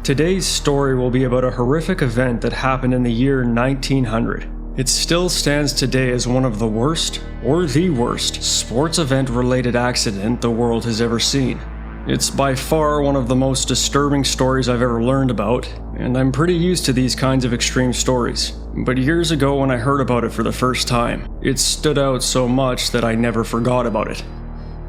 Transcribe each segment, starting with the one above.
Today's story will be about a horrific event that happened in the year 1900. It still stands today as one of the worst, or the worst, sports event-related accident the world has ever seen. It's by far one of the most disturbing stories I've ever learned about, and I'm pretty used to these kinds of extreme stories. But years ago when I heard about it for the first time, it stood out so much that I never forgot about it.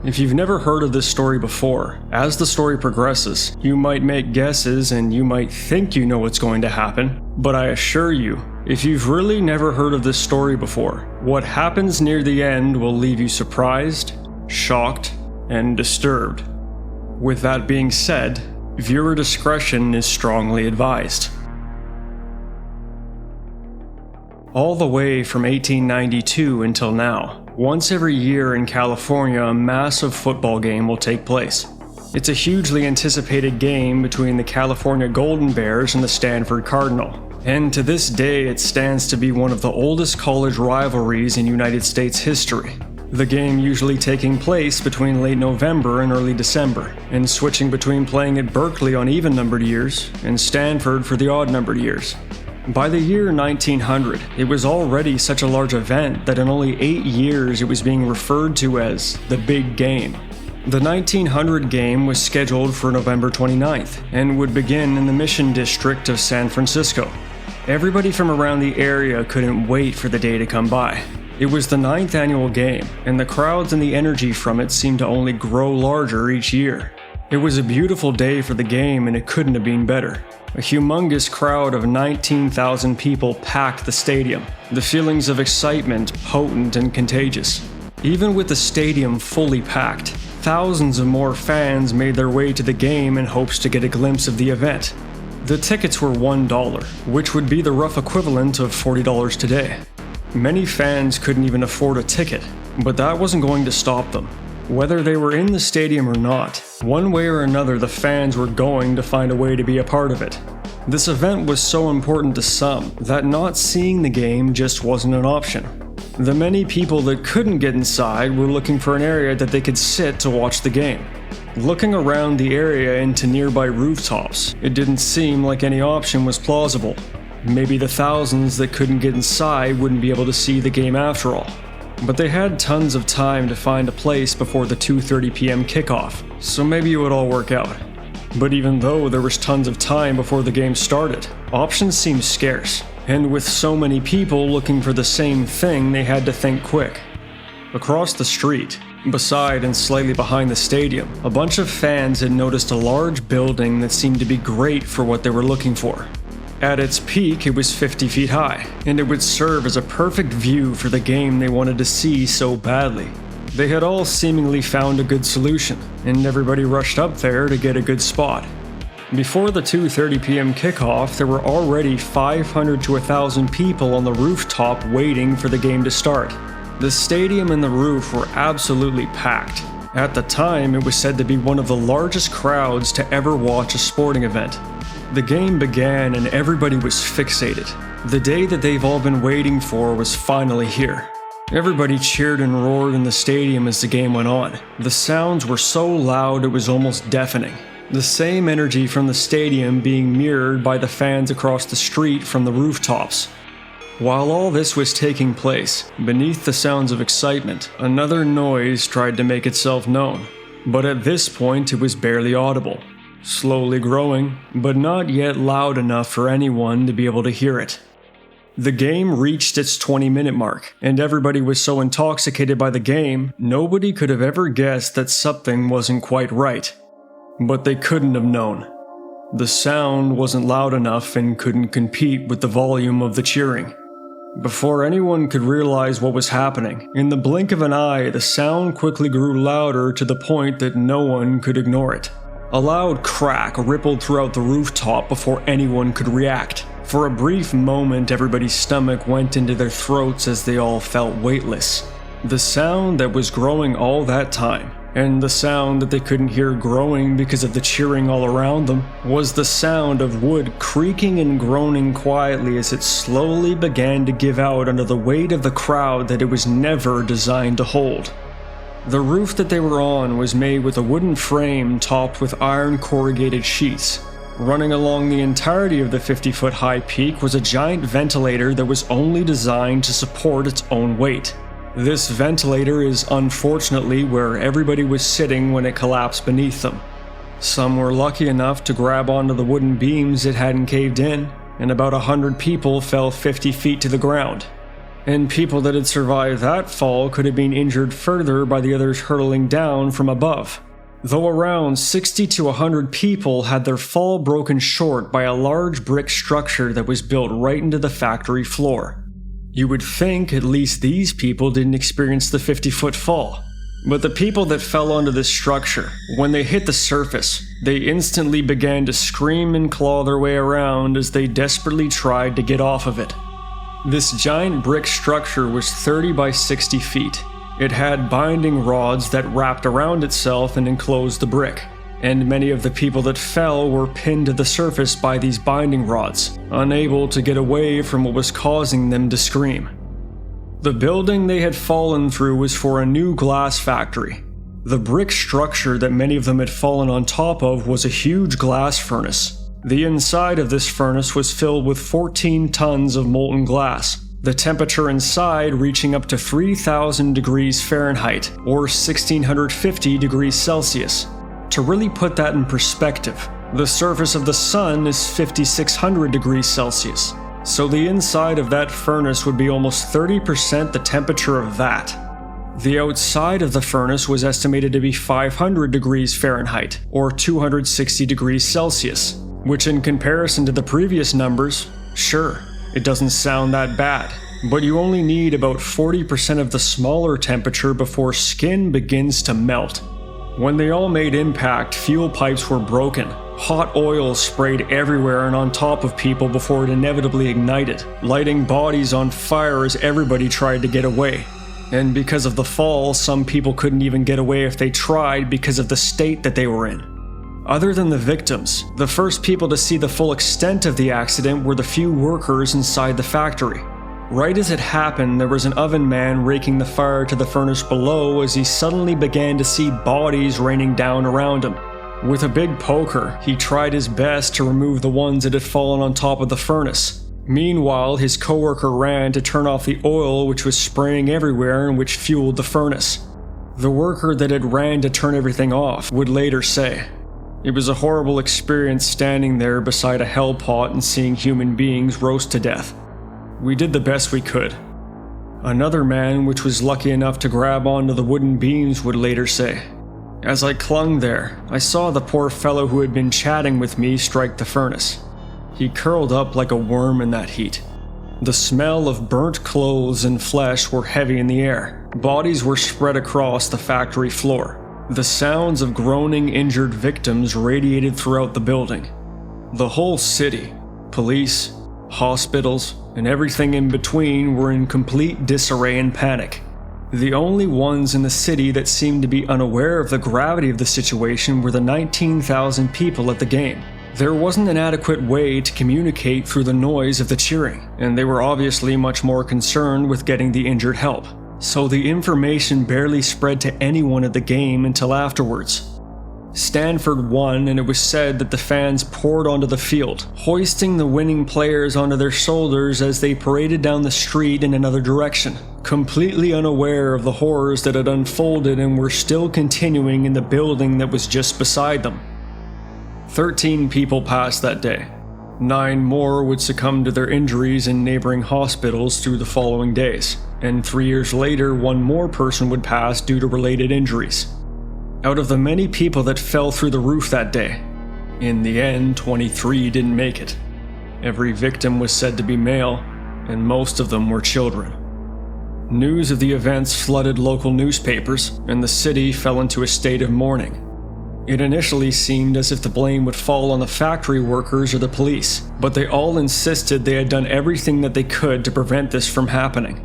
If you've never heard of this story before, as the story progresses, you might make guesses and you might think you know what's going to happen, but I assure you, if you've really never heard of this story before, what happens near the end will leave you surprised, shocked, and disturbed. With that being said, viewer discretion is strongly advised. All the way from 1892 until now, once every year in California, a massive football game will take place. It's a hugely anticipated game between the California Golden Bears and the Stanford Cardinal. And to this day, it stands to be one of the oldest college rivalries in United States history. The game usually taking place between late November and early December, and switching between playing at Berkeley on even-numbered years and Stanford for the odd-numbered years. By the year 1900, it was already such a large event that in only 8 years it was being referred to as the Big Game. The 1900 game was scheduled for November 29th and would begin in the Mission District of San Francisco. Everybody from around the area couldn't wait for the day to come by. It was the 9th annual game, and the crowds and the energy from it seemed to only grow larger each year. It was a beautiful day for the game, and it couldn't have been better. A humongous crowd of 19,000 people packed the stadium, the feelings of excitement potent and contagious. Even with the stadium fully packed, thousands of more fans made their way to the game in hopes to get a glimpse of the event. The tickets were $1, which would be the rough equivalent of $40 today. Many fans couldn't even afford a ticket, but that wasn't going to stop them. Whether they were in the stadium or not, one way or another the fans were going to find a way to be a part of it. This event was so important to some that not seeing the game just wasn't an option. The many people that couldn't get inside were looking for an area that they could sit to watch the game. Looking around the area into nearby rooftops, it didn't seem like any option was plausible. Maybe the thousands that couldn't get inside wouldn't be able to see the game after all. But they had tons of time to find a place before the 2:30 p.m. kickoff, so maybe it would all work out. But even though there was tons of time before the game started, options seemed scarce, and with so many people looking for the same thing, they had to think quick. Across the street, beside and slightly behind the stadium, a bunch of fans had noticed a large building that seemed to be great for what they were looking for. At its peak, it was 50 feet high, and it would serve as a perfect view for the game they wanted to see so badly. They had all seemingly found a good solution, and everybody rushed up there to get a good spot. Before the 2:30 p.m. kickoff, there were already 500 to 1,000 people on the rooftop waiting for the game to start. The stadium and the roof were absolutely packed. At the time, it was said to be one of the largest crowds to ever watch a sporting event. The game began and everybody was fixated. The day that they've all been waiting for was finally here. Everybody cheered and roared in the stadium as the game went on. The sounds were so loud it was almost deafening. The same energy from the stadium being mirrored by the fans across the street from the rooftops. While all this was taking place, beneath the sounds of excitement, another noise tried to make itself known. But at this point it was barely audible. Slowly growing, but not yet loud enough for anyone to be able to hear it. The game reached its 20-minute mark, and everybody was so intoxicated by the game, nobody could have ever guessed that something wasn't quite right. But they couldn't have known. The sound wasn't loud enough and couldn't compete with the volume of the cheering. Before anyone could realize what was happening, in the blink of an eye, the sound quickly grew louder to the point that no one could ignore it. A loud crack rippled throughout the rooftop before anyone could react. For a brief moment, everybody's stomach went into their throats as they all felt weightless. The sound that was growing all that time, and the sound that they couldn't hear growing because of the cheering all around them, was the sound of wood creaking and groaning quietly as it slowly began to give out under the weight of the crowd that it was never designed to hold. The roof that they were on was made with a wooden frame topped with iron corrugated sheets. Running along the entirety of the 50-foot high peak was a giant ventilator that was only designed to support its own weight. This ventilator is unfortunately where everybody was sitting when it collapsed beneath them. Some were lucky enough to grab onto the wooden beams that hadn't caved in, and about 100 people fell 50 feet to the ground. And people that had survived that fall could have been injured further by the others hurtling down from above. Though around 60 to 100 people had their fall broken short by a large brick structure that was built right into the factory floor. You would think at least these people didn't experience the 50-foot fall. But the people that fell onto this structure, when they hit the surface, they instantly began to scream and claw their way around as they desperately tried to get off of it. This giant brick structure was 30 by 60 feet. It had binding rods that wrapped around itself and enclosed the brick, and many of the people that fell were pinned to the surface by these binding rods, unable to get away from what was causing them to scream. The building they had fallen through was for a new glass factory. The brick structure that many of them had fallen on top of was a huge glass furnace. The inside of this furnace was filled with 14 tons of molten glass, the temperature inside reaching up to 3,000 degrees Fahrenheit or 1,650 degrees Celsius. To really put that in perspective, the surface of the sun is 5,600 degrees Celsius, so the inside of that furnace would be almost 30% the temperature of that. The outside of the furnace was estimated to be 500 degrees Fahrenheit or 260 degrees Celsius, which in comparison to the previous numbers, sure, it doesn't sound that bad, but you only need about 40% of the smaller temperature before skin begins to melt. When they all made impact, fuel pipes were broken. Hot oil sprayed everywhere and on top of people before it inevitably ignited, lighting bodies on fire as everybody tried to get away. And because of the fall, some people couldn't even get away if they tried because of the state that they were in. Other than the victims, the first people to see the full extent of the accident were the few workers inside the factory. Right as it happened, there was an oven man raking the fire to the furnace below as he suddenly began to see bodies raining down around him. With a big poker, he tried his best to remove the ones that had fallen on top of the furnace. Meanwhile, his coworker ran to turn off the oil which was spraying everywhere and which fueled the furnace. The worker that had ran to turn everything off would later say, "It was a horrible experience standing there beside a hell pot and seeing human beings roast to death. We did the best we could." Another man, which was lucky enough to grab onto the wooden beams, would later say, "As I clung there, I saw the poor fellow who had been chatting with me strike the furnace. He curled up like a worm in that heat. The smell of burnt clothes and flesh were heavy in the air. Bodies were spread across the factory floor. The sounds of groaning injured victims radiated throughout the building. The whole city, police, hospitals, and everything in between were in complete disarray and panic. The only ones in the city that seemed to be unaware of the gravity of the situation were the 19,000 people at the game. There wasn't an adequate way to communicate through the noise of the cheering, and they were obviously much more concerned with getting the injured help. So the information barely spread to anyone at the game until afterwards. Stanford won, and it was said that the fans poured onto the field, hoisting the winning players onto their shoulders as they paraded down the street in another direction, completely unaware of the horrors that had unfolded and were still continuing in the building that was just beside them. 13 people passed that day. 9 more would succumb to their injuries in neighboring hospitals through the following days, and 3 years later, 1 more person would pass due to related injuries. Out of the many people that fell through the roof that day, in the end, 23 didn't make it. Every victim was said to be male, and most of them were children. News of the events flooded local newspapers, and the city fell into a state of mourning. It initially seemed as if the blame would fall on the factory workers or the police, but they all insisted they had done everything that they could to prevent this from happening.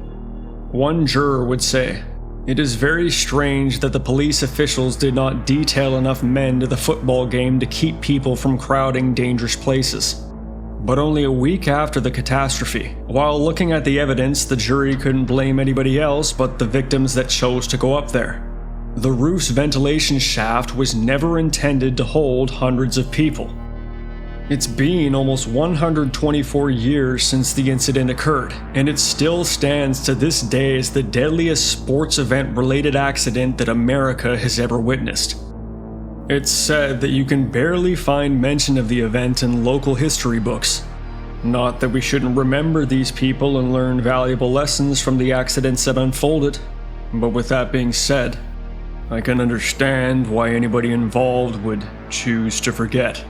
One juror would say, "It is very strange that the police officials did not detail enough men to the football game to keep people from crowding dangerous places." But only a week after the catastrophe, while looking at the evidence, the jury couldn't blame anybody else but the victims that chose to go up there. The roof's ventilation shaft was never intended to hold hundreds of people. It's been almost 124 years since the incident occurred, and it still stands to this day as the deadliest sports event-related accident that America has ever witnessed. It's said that you can barely find mention of the event in local history books. Not that we shouldn't remember these people and learn valuable lessons from the accidents that unfolded, but with that being said, I can understand why anybody involved would choose to forget.